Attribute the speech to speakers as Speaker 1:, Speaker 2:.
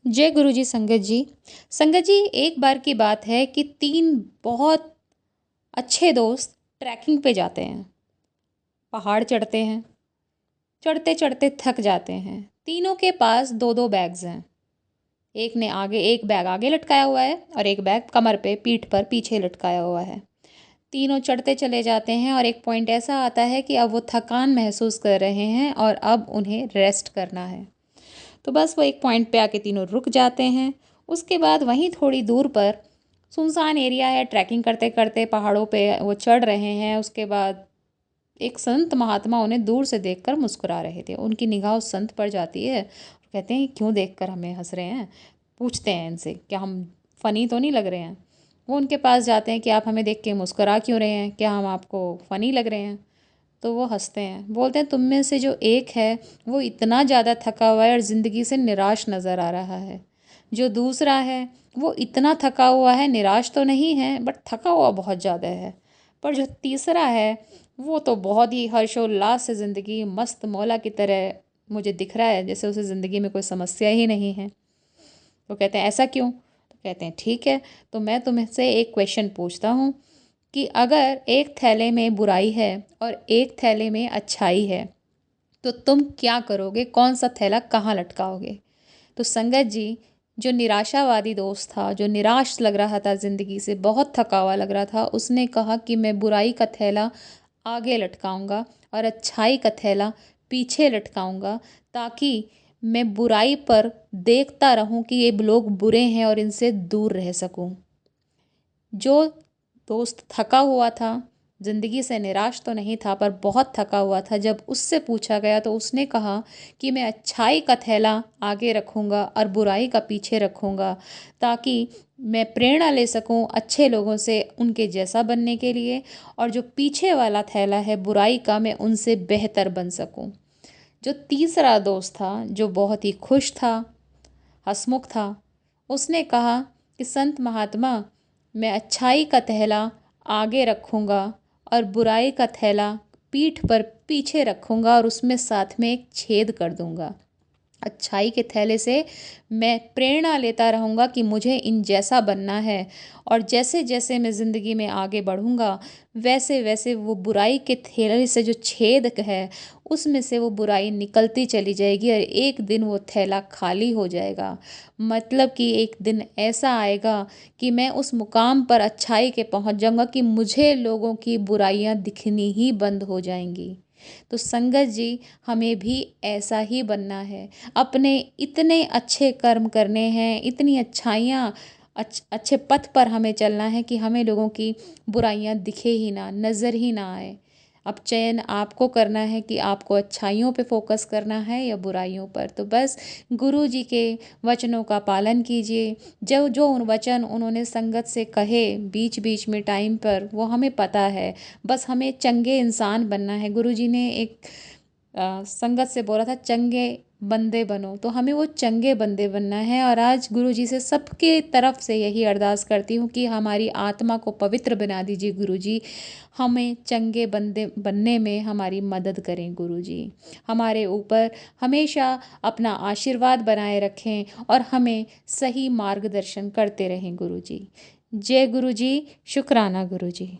Speaker 1: जय गुरु जी संगत जी। संगत जी, एक बार की बात है कि 3 बहुत अच्छे दोस्त ट्रैकिंग पे जाते हैं। पहाड़ चढ़ते हैं, चढ़ते-चढ़ते थक जाते हैं। तीनों के पास 2-2 बैग्स हैं। एक बैग आगे लटकाया हुआ है और एक बैग कमर पे, पीठ पर पीछे लटकाया हुआ है। तीनों चढ़ते चले जाते हैं और एक पॉइंट ऐसा आता है कि अब वो थकान महसूस कर रहे हैं और अब उन्हें रेस्ट करना है। तो बस वो एक पॉइंट पे आके तीनों रुक जाते हैं। उसके बाद वहीं थोड़ी दूर पर सुनसान एरिया है, ट्रैकिंग करते करते पहाड़ों पे वो चढ़ रहे हैं। उसके बाद एक संत महात्मा उन्हें दूर से देखकर मुस्कुरा रहे थे। उनकी निगाह उस संत पर जाती है। कहते हैं, क्यों देखकर हमें हंस रहे हैं? पूछते हैं इनसे, क्या हम फ़नी तो नहीं लग रहे हैं? वो उनके पास जाते हैं कि आप हमें देख के मुस्कुरा क्यों रहे हैं? क्या हम आपको फ़नी लग रहे हैं? तो वो हंसते हैं, बोलते हैं, तुम में से जो एक है वो इतना ज़्यादा थका हुआ है और ज़िंदगी से निराश नज़र आ रहा है। जो दूसरा है वो इतना थका हुआ है, निराश तो नहीं है बट थका हुआ बहुत ज़्यादा है। पर जो तीसरा है वो तो बहुत ही हर्षोल्लास से ज़िंदगी मस्त मौला की तरह मुझे दिख रहा है, जैसे उसे ज़िंदगी में कोई समस्या ही नहीं है। तो कहते हैं, ऐसा क्यों? तो कहते हैं, ठीक है, तो मैं तुमसे एक क्वेश्चन पूछता हूँ कि अगर एक थैले में बुराई है और एक थैले में अच्छाई है, तो तुम क्या करोगे? कौन सा थैला कहाँ लटकाओगे? तो संगत जी, जो निराशावादी दोस्त था, जो निराश लग रहा था ज़िंदगी से, बहुत थका हुआ लग रहा था, उसने कहा कि मैं बुराई का थैला आगे लटकाऊंगा और अच्छाई का थैला पीछे लटकाऊंगा, ताकि मैं बुराई पर देखता रहूं कि ये लोग बुरे हैं और इनसे दूर रह सकूं। जो दोस्त थका हुआ था, ज़िंदगी से निराश तो नहीं था पर बहुत थका हुआ था, जब उससे पूछा गया तो उसने कहा कि मैं अच्छाई का थैला आगे रखूँगा और बुराई का पीछे रखूँगा, ताकि मैं प्रेरणा ले सकूँ अच्छे लोगों से उनके जैसा बनने के लिए, और जो पीछे वाला थैला है बुराई का, मैं उनसे बेहतर बन सकूँ। जो तीसरा दोस्त था, जो बहुत ही खुश था, हंसमुख था, उसने कहा कि संत महात्मा, मैं अच्छाई का थैला आगे रखूँगा और बुराई का थैला पीठ पर पीछे रखूँगा और उसमें साथ में एक छेद कर दूँगा। अच्छाई के थैले से मैं प्रेरणा लेता रहूँगा कि मुझे इन जैसा बनना है, और जैसे जैसे मैं ज़िंदगी में आगे बढ़ूँगा वैसे वैसे वो बुराई के थैले से जो छेद है उसमें से वो बुराई निकलती चली जाएगी और एक दिन वो थैला खाली हो जाएगा। मतलब कि एक दिन ऐसा आएगा कि मैं उस मुकाम पर अच्छाई के पहुँच जाऊँगा कि मुझे लोगों की बुराइयाँ दिखनी ही बंद हो जाएंगी। तो संगत जी, हमें भी ऐसा ही बनना है। अपने इतने अच्छे कर्म करने हैं, इतनी अच्छाइयाँ, अच्छे पथ पर हमें चलना है कि हमें लोगों की बुराइयाँ दिखे ही ना, नज़र ही ना आए। अब चयन आपको करना है कि आपको अच्छाइयों पे फोकस करना है या बुराइयों पर। तो बस गुरु जी के वचनों का पालन कीजिए। जो जो उन वचन उन्होंने संगत से कहे बीच बीच में टाइम पर, वो हमें पता है। बस हमें चंगे इंसान बनना है। गुरु जी ने एक संगत से बोला था, चंगे बंदे बनो, तो हमें वो चंगे बंदे बनना है। और आज गुरु जी से सबके तरफ से यही अरदास करती हूँ कि हमारी आत्मा को पवित्र बना दीजिए गुरु जी। हमें चंगे बंदे बनने में हमारी मदद करें गुरु जी। हमारे ऊपर हमेशा अपना आशीर्वाद बनाए रखें और हमें सही मार्गदर्शन करते रहें गुरु जी। जय गुरु जी। शुक्राना गुरु जी।